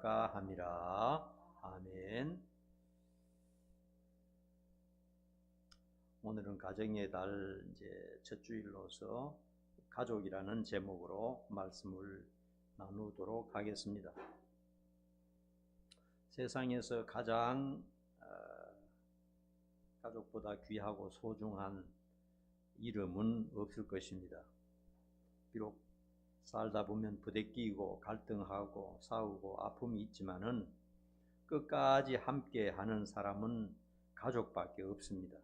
살아갈까 함이라. 아멘. 오늘은 가정의 달 이제 첫 주일로서 가족이라는 제목으로 말씀을 나누도록 하겠습니다. 세상에서 가장 가족보다 귀하고 소중한 이름은 없을 것입니다. 비록 살다 보면 부대끼고 갈등하고 싸우고 아픔이 있지만은 끝까지 함께 하는 사람은 가족밖에 없습니다.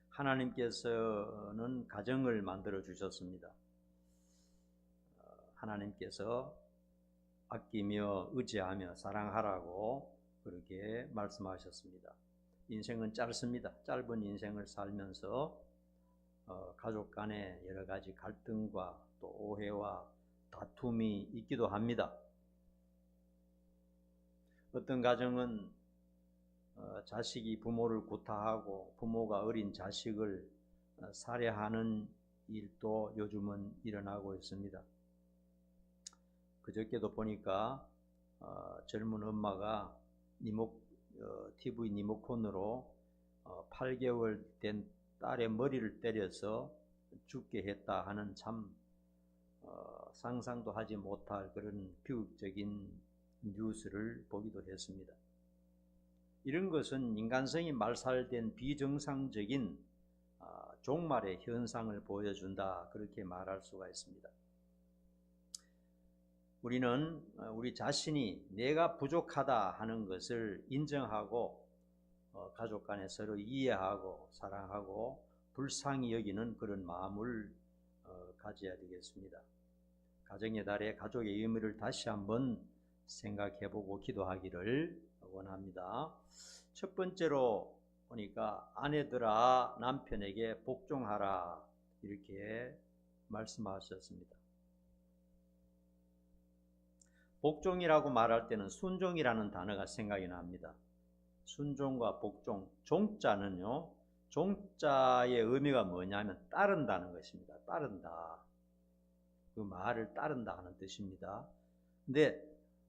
하나님께서는 가정을 만들어 주셨습니다. 하나님께서 아끼며 의지하며 사랑하라고 그렇게 말씀하셨습니다. 인생은 짧습니다. 짧은 인생을 살면서 가족 간에 여러 가지 갈등과 또 오해와 다툼이 있기도 합니다. 어떤 가정은 자식이 부모를 구타하고 부모가 어린 자식을 살해하는 일도 요즘은 일어나고 있습니다. 그저께도 보니까 젊은 엄마가 TV 리모컨으로 8개월 된 딸의 머리를 때려서 죽게 했다 하는 참 상상도 하지 못할 그런 비극적인 뉴스를 보기도 했습니다. 이런 것은 인간성이 말살된 비정상적인 종말의 현상을 보여준다, 그렇게 말할 수가 있습니다. 우리는 우리 자신이 내가 부족하다 하는 것을 인정하고 가족 간에 서로 이해하고 사랑하고 불쌍히 여기는 그런 마음을 가져야 되겠습니다. 가정의 달에 가족의 의미를 다시 한번 생각해보고 기도하기를 원합니다. 첫 번째로 보니까 아내들아 남편에게 복종하라, 이렇게 말씀하셨습니다. 복종이라고 말할 때는 순종이라는 단어가 생각이 납니다. 순종과 복종, 종자는요, 종자의 의미가 뭐냐면 따른다는 것입니다. 따른다, 그 말을 따른다 하는 뜻입니다. 근데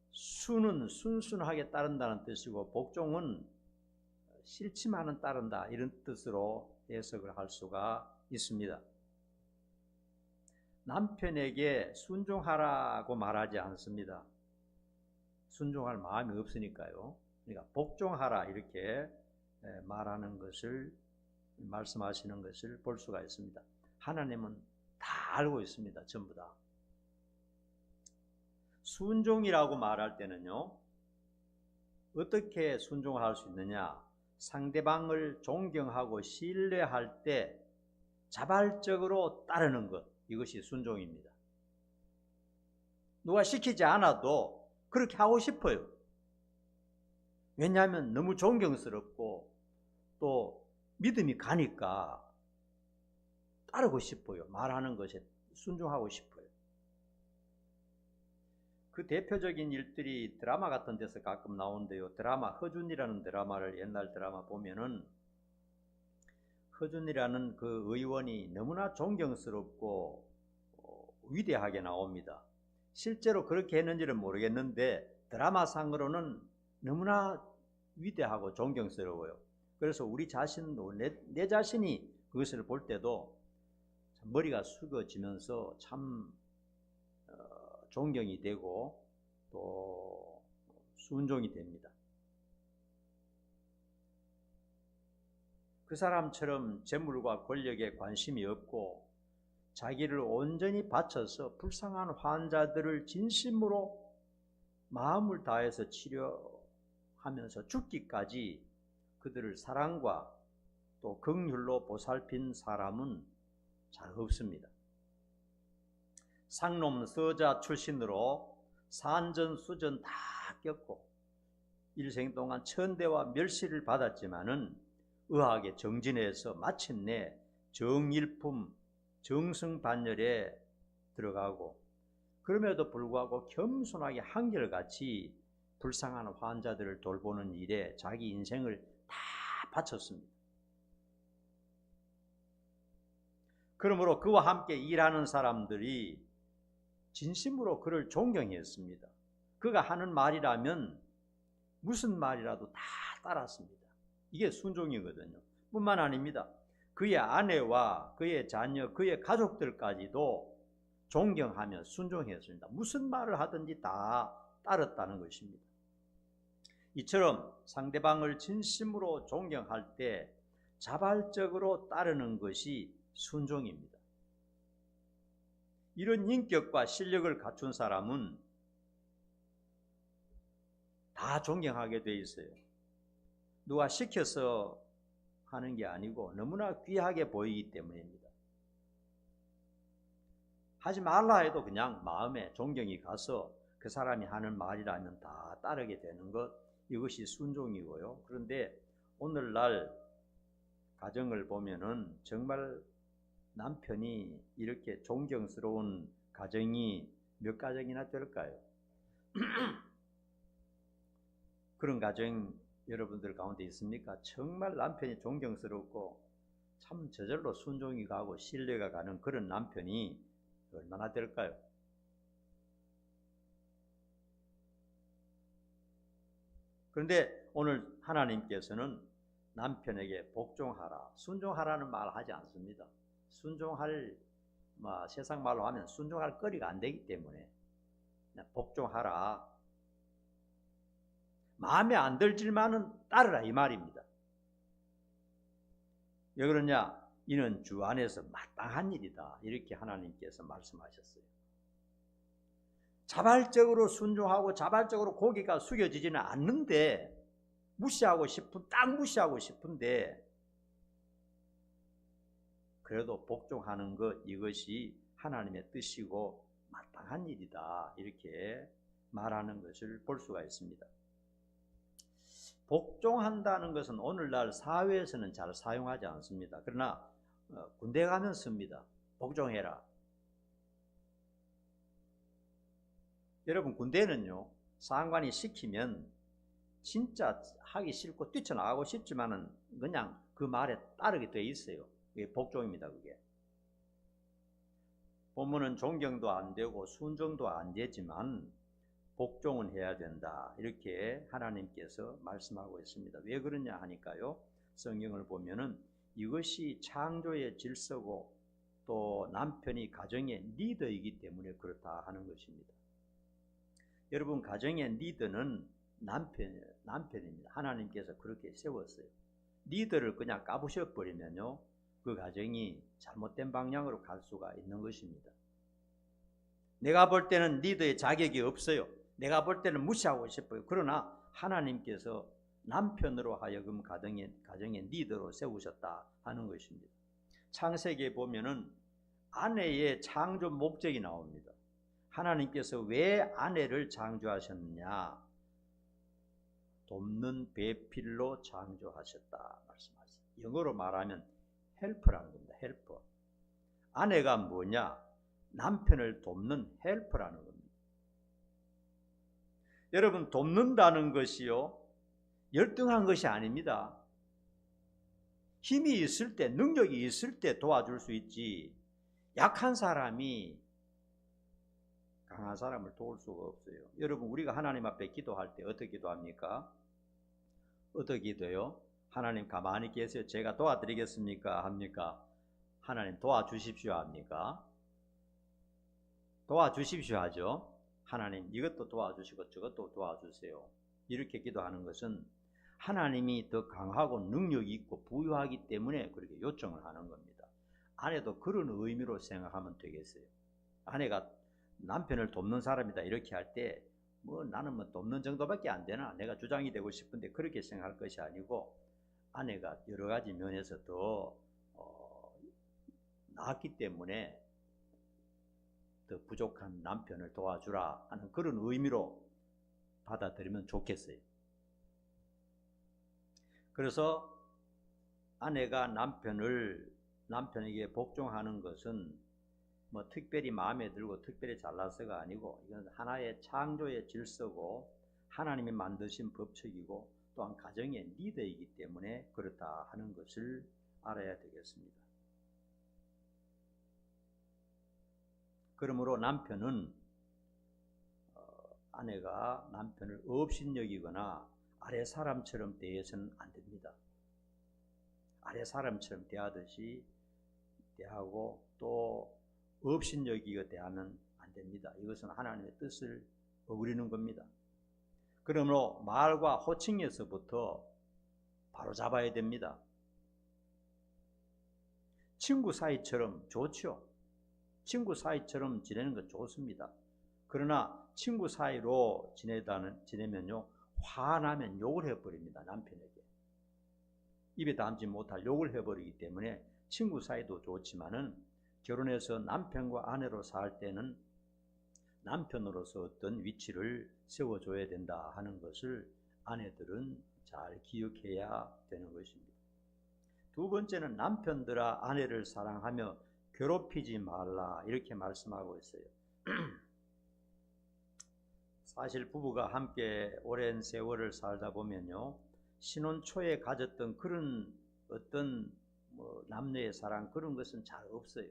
순은 순순하게 따른다는 뜻이고 복종은 싫지만은 따른다, 이런 뜻으로 해석을 할 수가 있습니다. 남편에게 순종하라고 말하지 않습니다. 순종할 마음이 없으니까요. 그러니까 복종하라, 이렇게 말하는 것을, 말씀하시는 것을 볼 수가 있습니다. 하나님은 다 알고 있습니다. 전부 다. 순종이라고 말할 때는요, 어떻게 순종할 수 있느냐? 상대방을 존경하고 신뢰할 때 자발적으로 따르는 것, 이것이 순종입니다. 누가 시키지 않아도 그렇게 하고 싶어요. 왜냐하면 너무 존경스럽고 또 믿음이 가니까 따르고 싶어요. 말하는 것에 순종하고 싶어요. 그 대표적인 일들이 드라마 같은 데서 가끔 나오는데요. 드라마 허준이라는 드라마를, 옛날 드라마 보면은 허준이라는 그 의원이 너무나 존경스럽고 위대하게 나옵니다. 실제로 그렇게 했는지는 모르겠는데 드라마상으로는 너무나 위대하고 존경스러워요. 그래서 우리 자신도 내 자신이 그것을 볼 때도 머리가 숙여지면서 참 존경이 되고 또 순종이 됩니다. 그 사람처럼 재물과 권력에 관심이 없고 자기를 온전히 바쳐서 불쌍한 환자들을 진심으로 마음을 다해서 치료하면서 죽기까지 그들을 사랑과 또 긍휼로 보살핀 사람은 잘 없습니다. 상놈 서자 출신으로 산전수전 다 겪고 일생 동안 천대와 멸시를 받았지만은 의학에 정진해서 마침내 정일품 정승반열에 들어가고, 그럼에도 불구하고 겸손하게 한결같이 불쌍한 환자들을 돌보는 일에 자기 인생을 다 바쳤습니다. 그러므로 그와 함께 일하는 사람들이 진심으로 그를 존경했습니다. 그가 하는 말이라면 무슨 말이라도 다 따랐습니다. 이게 순종이거든요. 뿐만 아닙니다. 그의 아내와 그의 자녀, 그의 가족들까지도 존경하며 순종했습니다. 무슨 말을 하든지 다 따랐다는 것입니다. 이처럼 상대방을 진심으로 존경할 때 자발적으로 따르는 것이 순종입니다. 이런 인격과 실력을 갖춘 사람은 다 존경하게 돼 있어요. 누가 시켜서 하는 게 아니고 너무나 귀하게 보이기 때문입니다. 하지 말라 해도 그냥 마음에 존경이 가서 그 사람이 하는 말이라면 다 따르게 되는 것, 이것이 순종이고요. 그런데 오늘날 가정을 보면은 정말 남편이 이렇게 존경스러운 가정이 몇 가정이나 될까요? 그런 가정 여러분들 가운데 있습니까? 정말 남편이 존경스럽고 참 저절로 순종이 가고 신뢰가 가는 그런 남편이 얼마나 될까요? 그런데 오늘 하나님께서는 남편에게 복종하라, 순종하라는 말 하지 않습니다. 순종할, 세상 말로 하면 순종할 거리가 안 되기 때문에 그냥 복종하라, 마음에 안 들지만은 따르라, 이 말입니다. 왜 그러냐? 이는 주 안에서 마땅한 일이다, 이렇게 하나님께서 말씀하셨어요. 자발적으로 순종하고 자발적으로 고개가 숙여지지는 않는데, 딱 무시하고 싶은데 그래도 복종하는 것, 이것이 하나님의 뜻이고 마땅한 일이다, 이렇게 말하는 것을 볼 수가 있습니다. 복종한다는 것은 오늘날 사회에서는 잘 사용하지 않습니다. 그러나 군대 가면 씁니다. 복종해라. 여러분, 군대는요, 상관이 시키면 진짜 하기 싫고 뛰쳐나가고 싶지만은 그냥 그 말에 따르게 돼 있어요. 그게 복종입니다. 그게 보면은 존경도 안 되고 순종도 안 되지만 복종은 해야 된다, 이렇게 하나님께서 말씀하고 있습니다. 왜 그러냐 하니까요, 성경을 보면은 이것이 창조의 질서고 또 남편이 가정의 리더이기 때문에 그렇다 하는 것입니다. 여러분, 가정의 리더는 남편입니다. 하나님께서 그렇게 세웠어요. 리더를 그냥 까부셔 버리면요, 그 가정이 잘못된 방향으로 갈 수가 있는 것입니다. 내가 볼 때는 리더의 자격이 없어요. 내가 볼 때는 무시하고 싶어요. 그러나 하나님께서 남편으로 하여금 가정의 리더로 세우셨다 하는 것입니다. 창세기에 보면은 아내의 창조 목적이 나옵니다. 하나님께서 왜 아내를 창조하셨느냐? 돕는 배필로 창조하셨다 말씀하세요. 영어로 말하면 헬퍼라는 겁니다. 헬퍼. 아내가 뭐냐? 남편을 돕는 헬퍼라는 겁니다. 여러분, 돕는다는 것이요, 열등한 것이 아닙니다. 힘이 있을 때, 능력이 있을 때 도와줄 수 있지, 약한 사람이 강한 사람을 도울 수가 없어요. 여러분, 우리가 하나님 앞에 기도할 때 어떻게 기도합니까? 어떻게 기도해요? 하나님 가만히 계세요, 제가 도와드리겠습니까? 합니까? 하나님 도와주십시오 합니까? 도와주십시오 하죠. 하나님 이것도 도와주시고 저것도 도와주세요, 이렇게 기도하는 것은 하나님이 더 강하고 능력이 있고 부유하기 때문에 그렇게 요청을 하는 겁니다. 아내도 그런 의미로 생각하면 되겠어요. 아내가 남편을 돕는 사람이다 이렇게 할 때 나는 돕는 정도밖에 안 되나, 내가 주장이 되고 싶은데, 그렇게 생각할 것이 아니고 아내가 여러 가지 면에서 더 나았기 때문에 더 부족한 남편을 도와주라 하는 그런 의미로 받아들이면 좋겠어요. 그래서 아내가 남편에게 복종하는 것은 특별히 마음에 들고 특별히 잘나서가 아니고, 이건 하나의 창조의 질서고 하나님이 만드신 법칙이고 또한 가정의 리더이기 때문에 그렇다 하는 것을 알아야 되겠습니다. 그러므로 남편은 아내가 남편을 업신여기거나 아래 사람처럼 대해서는 안 됩니다. 아래 사람처럼 대하듯이 대하고 또 업신여기고 대하면 안 됩니다. 이것은 하나님의 뜻을 어기는 겁니다. 그러므로 말과 호칭에서부터 바로 잡아야 됩니다. 친구 사이처럼 좋죠. 친구 사이처럼 지내는 건 좋습니다. 그러나 친구 사이로 지내면요, 화나면 욕을 해버립니다. 남편에게. 입에 담지 못할 욕을 해버리기 때문에 친구 사이도 좋지만은 결혼해서 남편과 아내로 살 때는 남편으로서 어떤 위치를 세워줘야 된다 하는 것을 아내들은 잘 기억해야 되는 것입니다. 두 번째는 남편들아 아내를 사랑하며 괴롭히지 말라 이렇게 말씀하고 있어요. 사실 부부가 함께 오랜 세월을 살다 보면요, 신혼 초에 가졌던 그런 어떤 남녀의 사랑 그런 것은 잘 없어요.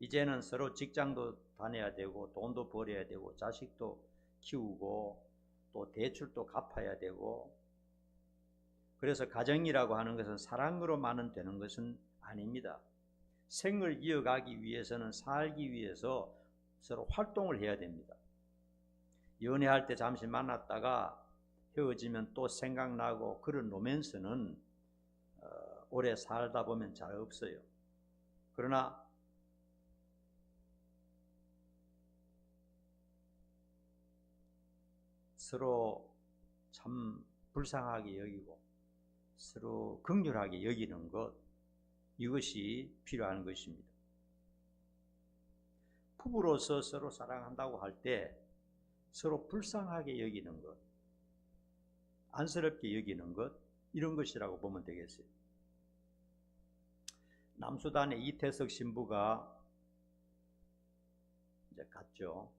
이제는 서로 직장도 다녀야 되고 돈도 벌어야 되고 자식도 키우고 또 대출도 갚아야 되고, 그래서 가정이라고 하는 것은 사랑으로만은 되는 것은 아닙니다. 생을 이어가기 위해서는 살기 위해서 서로 활동을 해야 됩니다. 연애할 때 잠시 만났다가 헤어지면 또 생각나고 그런 로맨스는 오래 살다 보면 잘 없어요. 그러나 서로 참 불쌍하게 여기고 서로 긍휼하게 여기는 것, 이것이 필요한 것입니다. 부부로서 서로 사랑한다고 할 때 서로 불쌍하게 여기는 것, 안쓰럽게 여기는 것, 이런 것이라고 보면 되겠어요. 남수단의 이태석 신부가 이제 갔죠.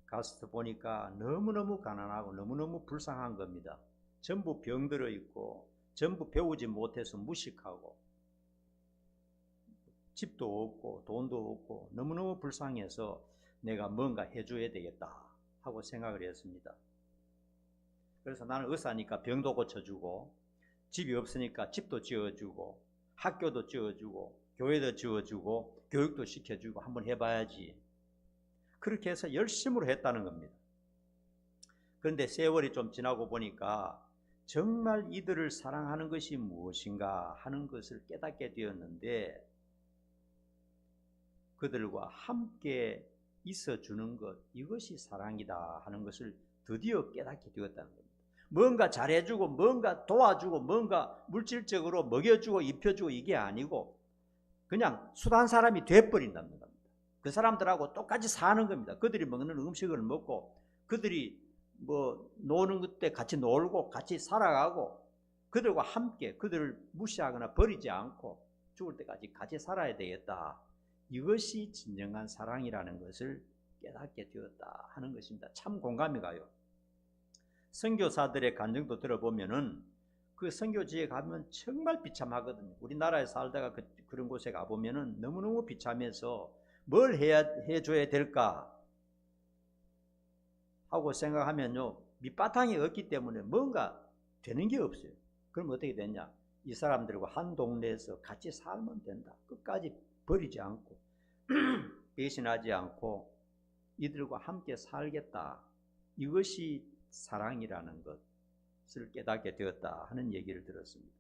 가서 보니까 너무너무 가난하고 너무너무 불쌍한 겁니다. 전부 병들어 있고 전부 배우지 못해서 무식하고 집도 없고 돈도 없고 너무너무 불쌍해서 내가 뭔가 해줘야 되겠다 하고 생각을 했습니다. 그래서 나는 의사니까 병도 고쳐주고 집이 없으니까 집도 지어주고 학교도 지어주고 교회도 지어주고 교육도 시켜주고 한번 해봐야지. 그렇게 해서 열심으로 했다는 겁니다. 그런데 세월이 좀 지나고 보니까 정말 이들을 사랑하는 것이 무엇인가 하는 것을 깨닫게 되었는데, 그들과 함께 있어주는 것, 이것이 사랑이다 하는 것을 드디어 깨닫게 되었다는 겁니다. 뭔가 잘해주고 뭔가 도와주고 뭔가 물질적으로 먹여주고 입혀주고 이게 아니고 그냥 수단 사람이 돼버린다는 겁니다. 그 사람들하고 똑같이 사는 겁니다. 그들이 먹는 음식을 먹고 그들이 노는 그때 같이 놀고 같이 살아가고 그들과 함께 그들을 무시하거나 버리지 않고 죽을 때까지 같이 살아야 되겠다. 이것이 진정한 사랑이라는 것을 깨닫게 되었다 하는 것입니다. 참 공감이 가요. 선교사들의 간증도 들어보면은 그 선교지에 가면 정말 비참하거든요. 우리나라에 살다가 그런 곳에 가보면은 너무너무 비참해서 뭘 해줘야 될까 하고 생각하면요, 밑바탕이 없기 때문에 뭔가 되는 게 없어요. 그럼 어떻게 되냐? 이 사람들과 한 동네에서 같이 살면 된다. 끝까지 버리지 않고 배신하지 않고 이들과 함께 살겠다. 이것이 사랑이라는 것을 깨닫게 되었다 하는 얘기를 들었습니다.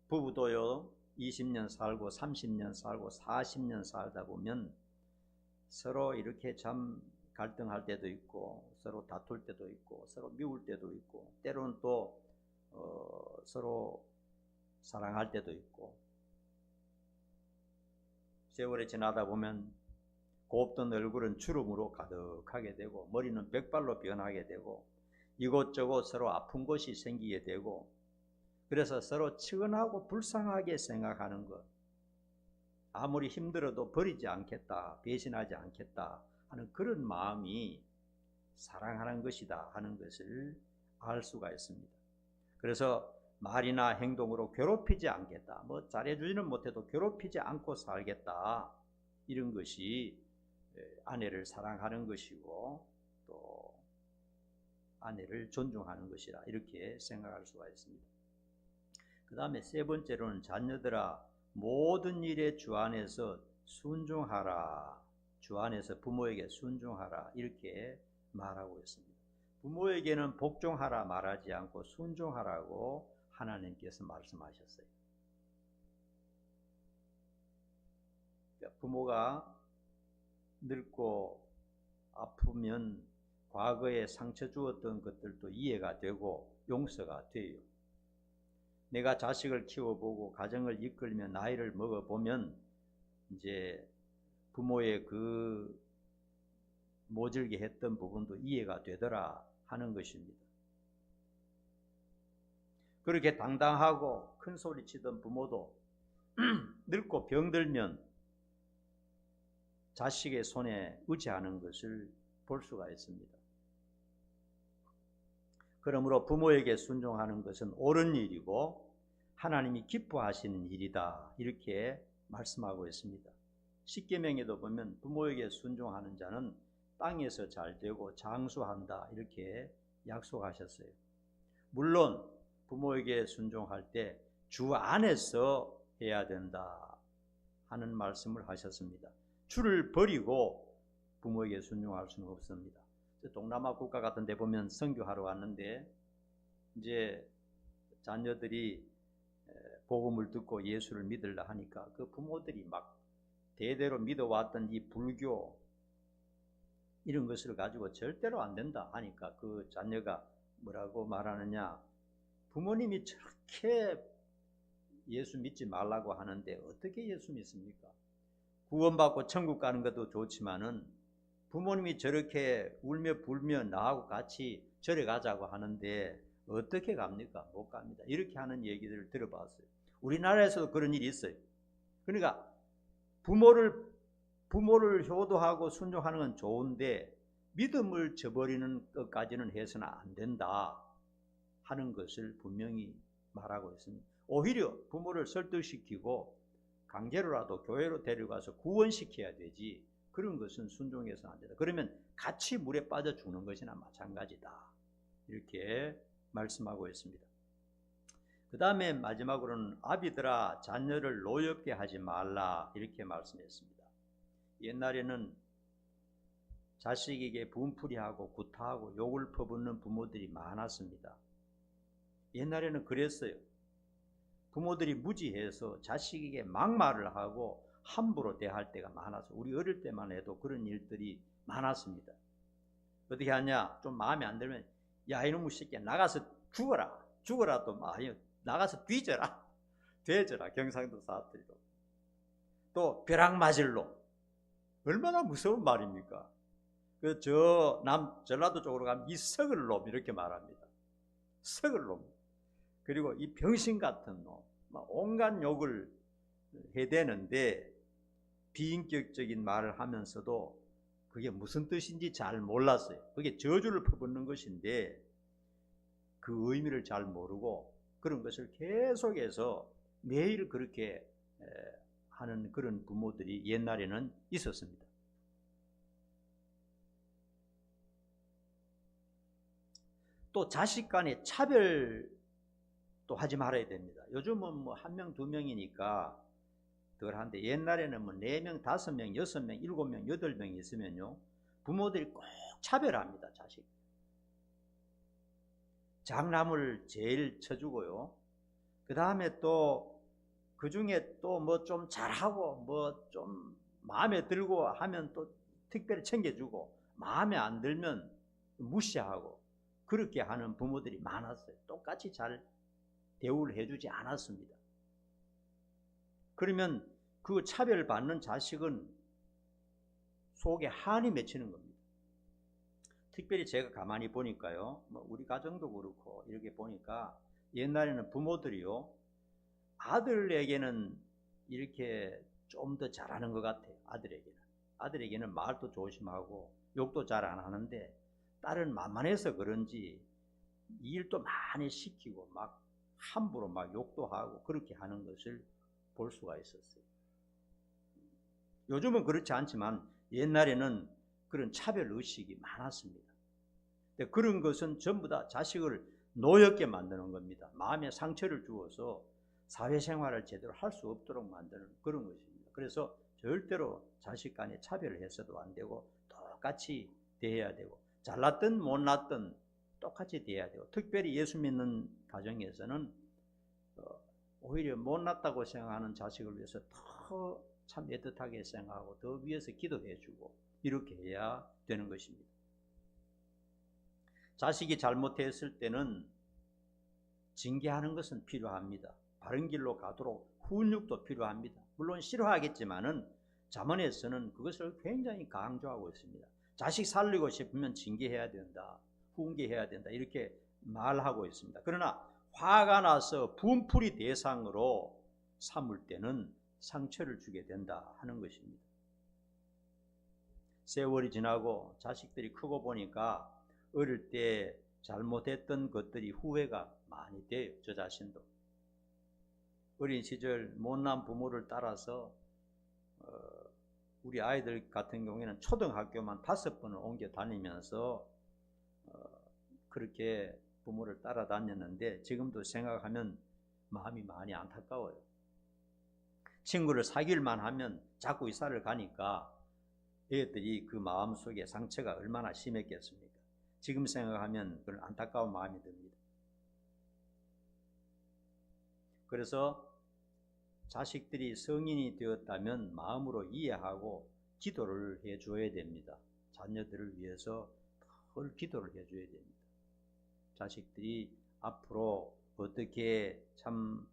부부도요, 20년 살고 30년 살고 40년 살다 보면 서로 이렇게 참 갈등할 때도 있고 서로 다툴 때도 있고 서로 미울 때도 있고 때로는 또 서로 사랑할 때도 있고, 세월이 지나다 보면 곱던 얼굴은 주름으로 가득하게 되고 머리는 백발로 변하게 되고 이곳저곳 서로 아픈 곳이 생기게 되고, 그래서 서로 측은하고 불쌍하게 생각하는 것, 아무리 힘들어도 버리지 않겠다, 배신하지 않겠다 하는 그런 마음이 사랑하는 것이다 하는 것을 알 수가 있습니다. 그래서 말이나 행동으로 괴롭히지 않겠다, 잘해주지는 못해도 괴롭히지 않고 살겠다, 이런 것이 아내를 사랑하는 것이고 또 아내를 존중하는 것이라 이렇게 생각할 수가 있습니다. 그 다음에 세 번째로는 자녀들아 모든 일에 주 안에서 순종하라. 주 안에서 부모에게 순종하라 이렇게 말하고 있습니다. 부모에게는 복종하라 말하지 않고 순종하라고 하나님께서 말씀하셨어요. 부모가 늙고 아프면 과거에 상처 주었던 것들도 이해가 되고 용서가 돼요. 내가 자식을 키워보고 가정을 이끌며 나이를 먹어보면 이제 부모의 그 모질게 했던 부분도 이해가 되더라 하는 것입니다. 그렇게 당당하고 큰 소리 치던 부모도 늙고 병들면 자식의 손에 의지하는 것을 볼 수가 있습니다. 그러므로 부모에게 순종하는 것은 옳은 일이고 하나님이 기뻐하시는 일이다 이렇게 말씀하고 있습니다. 십계명에도 보면 부모에게 순종하는 자는 땅에서 잘되고 장수한다 이렇게 약속하셨어요. 물론 부모에게 순종할 때 주 안에서 해야 된다 하는 말씀을 하셨습니다. 주를 버리고 부모에게 순종할 수는 없습니다. 동남아 국가 같은 데 보면 선교하러 왔는데 이제 자녀들이 복음을 듣고 예수를 믿으려 하니까 그 부모들이 막 대대로 믿어왔던 이 불교 이런 것을 가지고 절대로 안 된다 하니까 그 자녀가 뭐라고 말하느냐, 부모님이 저렇게 예수 믿지 말라고 하는데 어떻게 예수 믿습니까? 구원받고 천국 가는 것도 좋지만은 부모님이 저렇게 울며 불며 나하고 같이 절에 가자고 하는데 어떻게 갑니까? 못 갑니다. 이렇게 하는 얘기들을 들어봤어요. 우리나라에서도 그런 일이 있어요. 그러니까 부모를 효도하고 순종하는 건 좋은데 믿음을 저버리는 것까지는 해서는 안 된다 하는 것을 분명히 말하고 있습니다. 오히려 부모를 설득시키고 강제로라도 교회로 데려가서 구원시켜야 되지 그런 것은 순종해서는 안 된다. 그러면 같이 물에 빠져 죽는 것이나 마찬가지다 이렇게 말씀하고 있습니다. 그 다음에 마지막으로는 아비들아 자녀를 노엽게 하지 말라 이렇게 말씀했습니다. 옛날에는 자식에게 분풀이하고 구타하고 욕을 퍼붓는 부모들이 많았습니다. 옛날에는 그랬어요. 부모들이 무지해서 자식에게 막말을 하고 함부로 대할 때가 많아서 우리 어릴 때만 해도 그런 일들이 많았습니다. 어떻게 하냐, 좀 마음에 안 들면 야 이놈의 새끼야 나가서 죽어라 또 나가서 뒤져라 되져라 경상도 사투리로 또 벼락맞을로 얼마나 무서운 말입니까? 그 전라도 쪽으로 가면 이 썩을 놈 이렇게 말합니다. 썩을 놈. 그리고 이 병신 같은 놈, 온갖 욕을 해대는데 비인격적인 말을 하면서도 그게 무슨 뜻인지 잘 몰랐어요. 그게 저주를 퍼붓는 것인데 그 의미를 잘 모르고 그런 것을 계속해서 매일 그렇게 하는 그런 부모들이 옛날에는 있었습니다. 또 자식 간의 차별도 하지 말아야 됩니다. 요즘은 뭐 1명, 2명이니까 덜한데 옛날에는 뭐 4명, 5명, 6명, 7명, 8명이 있으면요 부모들이 꼭 차별합니다. 자식 장남을 제일 쳐주고요. 그 다음에 또 그 중에 또 뭐 좀 잘하고 뭐 좀 마음에 들고 하면 또 특별히 챙겨주고 마음에 안 들면 무시하고 그렇게 하는 부모들이 많았어요. 똑같이 잘 대우를 해주지 않았습니다. 그러면 그 차별받는 자식은 속에 한이 맺히는 겁니다. 특별히 제가 가만히 보니까요, 뭐 우리 가정도 그렇고 이렇게 보니까 옛날에는 부모들이요 아들에게는 이렇게 좀 더 잘하는 것 같아요. 아들에게는 말도 조심하고 욕도 잘 안 하는데 딸은 만만해서 그런지 일도 많이 시키고 막 함부로 막 욕도 하고 그렇게 하는 것을 볼 수가 있었어요. 요즘은 그렇지 않지만 옛날에는 그런 차별 의식이 많았습니다. 근데 그런 것은 전부 다 자식을 노엽게 만드는 겁니다. 마음에 상처를 주어서 사회생활을 제대로 할 수 없도록 만드는 그런 것입니다. 그래서 절대로 자식 간에 차별을 해서도 안 되고 똑같이 대해야 되고, 잘났든 못났든 똑같이 대해야 되고, 특별히 예수 믿는 가정에서는 오히려 못났다고 생각하는 자식을 위해서 더 참 애틋하게 생각하고 더 위해서 기도해주고 이렇게 해야 되는 것입니다. 자식이 잘못했을 때는 징계하는 것은 필요합니다. 바른 길로 가도록 훈육도 필요합니다. 물론 싫어하겠지만은 잠언에서는 그것을 굉장히 강조하고 있습니다. 자식 살리고 싶으면 징계해야 된다, 훈계해야 된다, 이렇게 말하고 있습니다. 그러나 화가 나서 분풀이 대상으로 삼을 때는 상처를 주게 된다 하는 것입니다. 세월이 지나고 자식들이 크고 보니까 어릴 때 잘못했던 것들이 후회가 많이 돼요. 저 자신도 어린 시절 못난 부모를 따라서 우리 아이들 같은 경우에는 초등학교만 5번을 옮겨 다니면서 그렇게 부모를 따라다녔는데 지금도 생각하면 마음이 많이 안타까워요. 친구를 사귈만 하면 자꾸 이사를 가니까 애들이 그 마음속에 상처가 얼마나 심했겠습니까? 지금 생각하면 그런 안타까운 마음이 듭니다. 그래서 자식들이 성인이 되었다면 마음으로 이해하고 기도를 해줘야 됩니다. 자녀들을 위해서 늘 기도를 해줘야 됩니다. 자식들이 앞으로 어떻게 참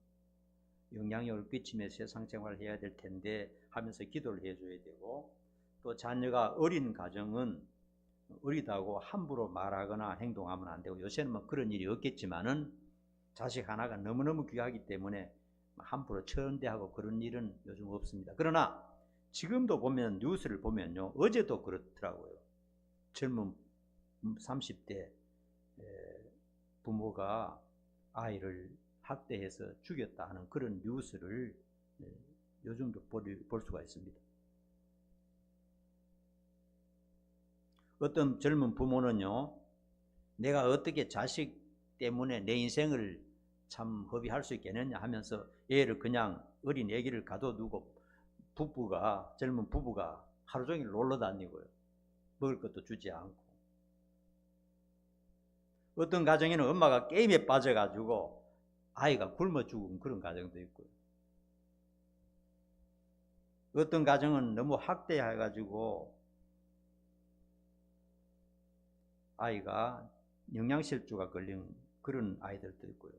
영향력을 끼치며 세상 생활을 해야 될 텐데 하면서 기도를 해줘야 되고, 또 자녀가 어린 가정은 어리다고 함부로 말하거나 행동하면 안 되고, 요새는 뭐 그런 일이 없겠지만은 자식 하나가 너무너무 귀하기 때문에 함부로 천대하고 그런 일은 요즘 없습니다. 그러나 지금도 보면 뉴스를 보면요, 어제도 그렇더라고요. 젊은 30대 부모가 아이를 학대해서 죽였다 하는 그런 뉴스를 요즘도 볼 수가 있습니다. 어떤 젊은 부모는요, 내가 어떻게 자식 때문에 내 인생을 참 허비할 수 있겠느냐 하면서 애를 그냥 어린 애기를 가둬두고 젊은 부부가 하루 종일 놀러 다니고요. 먹을 것도 주지 않고. 어떤 가정에는 엄마가 게임에 빠져가지고 아이가 굶어 죽은 그런 가정도 있고요. 어떤 가정은 너무 학대해가지고 아이가 영양실조가 걸린 그런 아이들도 있고요.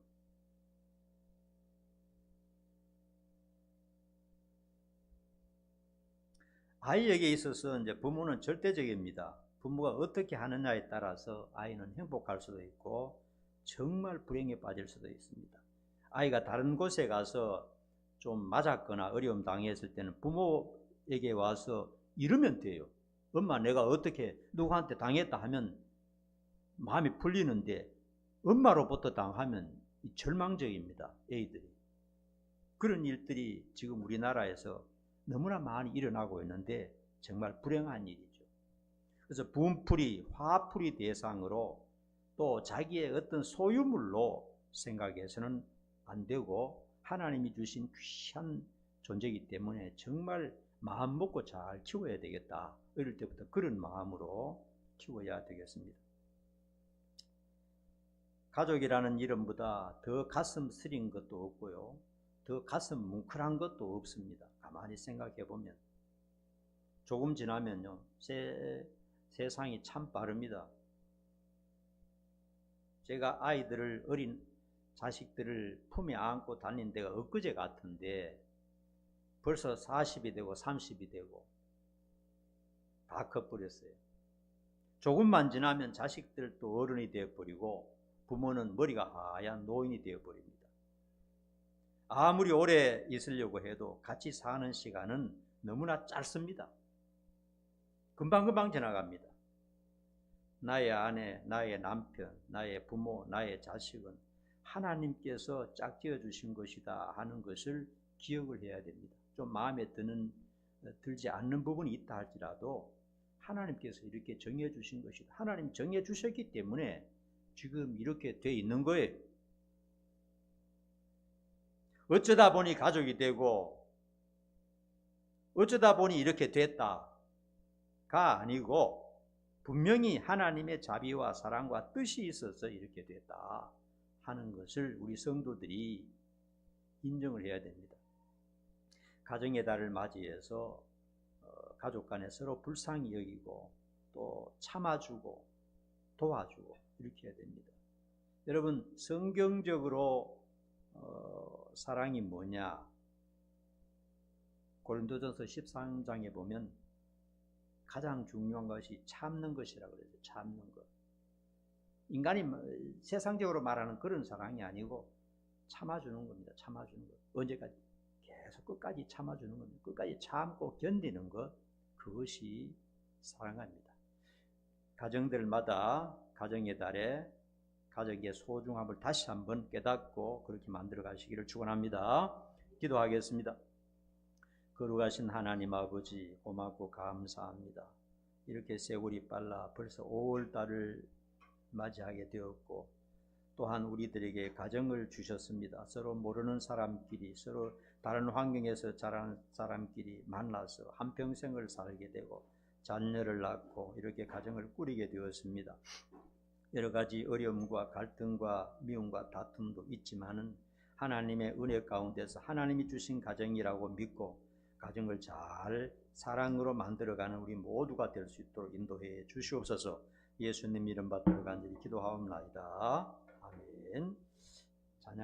아이에게 있어서 이제 부모는 절대적입니다. 부모가 어떻게 하느냐에 따라서 아이는 행복할 수도 있고 정말 불행에 빠질 수도 있습니다. 아이가 다른 곳에 가서 좀 맞았거나 어려움 당했을 때는 부모에게 와서 이러면 돼요. 엄마, 내가 어떻게 누구한테 당했다 하면 마음이 풀리는데, 엄마로부터 당하면 절망적입니다. 애들이. 그런 일들이 지금 우리나라에서 너무나 많이 일어나고 있는데 정말 불행한 일이죠. 그래서 분풀이, 화풀이 대상으로 또 자기의 어떤 소유물로 생각해서는 안 되고, 하나님이 주신 귀한 존재이기 때문에 정말 마음 먹고 잘 키워야 되겠다. 어릴 때부터 그런 마음으로 키워야 되겠습니다. 가족이라는 이름보다 더 가슴 쓰린 것도 없고요, 더 가슴 뭉클한 것도 없습니다. 가만히 생각해 보면 조금 지나면요, 세상이 참 빠릅니다. 제가 어린 자식들을 품에 안고 다닌 데가 엊그제 같은데 벌써 40이 되고 30이 되고 다 커버렸어요. 조금만 지나면 자식들도 어른이 되어버리고 부모는 머리가 하얀 노인이 되어버립니다. 아무리 오래 있으려고 해도 같이 사는 시간은 너무나 짧습니다. 금방금방 지나갑니다. 나의 아내, 나의 남편, 나의 부모, 나의 자식은 하나님께서 짝지어 주신 것이다 하는 것을 기억을 해야 됩니다. 좀 마음에 드는 들지 않는 부분이 있다 할지라도 하나님께서 이렇게 정해 주신 것이다. 하나님 정해 주셨기 때문에 지금 이렇게 돼 있는 거예요. 어쩌다 보니 가족이 되고 어쩌다 보니 이렇게 됐다가 아니고 분명히 하나님의 자비와 사랑과 뜻이 있어서 이렇게 됐다 하는 것을 우리 성도들이 인정을 해야 됩니다. 가정의 달을 맞이해서 가족 간에 서로 불쌍히 여기고 또 참아주고 도와주고 이렇게 해야 됩니다. 여러분, 성경적으로 사랑이 뭐냐? 고린도전서 13장에 보면 가장 중요한 것이 참는 것이라고 그러죠. 참는 것. 인간이 세상적으로 말하는 그런 사랑이 아니고 참아주는 겁니다. 참아주는 것. 언제까지? 계속 끝까지 참아주는 겁니다. 끝까지 참고 견디는 것. 그것이 사랑입니다. 가정들마다 가정의 달에 가족의 소중함을 다시 한번 깨닫고 그렇게 만들어 가시기를 축원합니다. 기도하겠습니다. 거룩하신 하나님 아버지, 고맙고 감사합니다. 이렇게 세월이 빨라 벌써 5월달을 맞이하게 되었고 또한 우리들에게 가정을 주셨습니다. 서로 모르는 사람끼리, 서로 다른 환경에서 자란 사람끼리 만나서 한평생을 살게 되고 자녀를 낳고 이렇게 가정을 꾸리게 되었습니다. 여러 가지 어려움과 갈등과 미움과 다툼도 있지만은 하나님의 은혜 가운데서 하나님이 주신 가정이라고 믿고 가정을 잘 사랑으로 만들어가는 우리 모두가 될 수 있도록 인도해 주시옵소서. 예수님 이름 받들어 간절히 기도하옵나이다. 아멘. 찬양.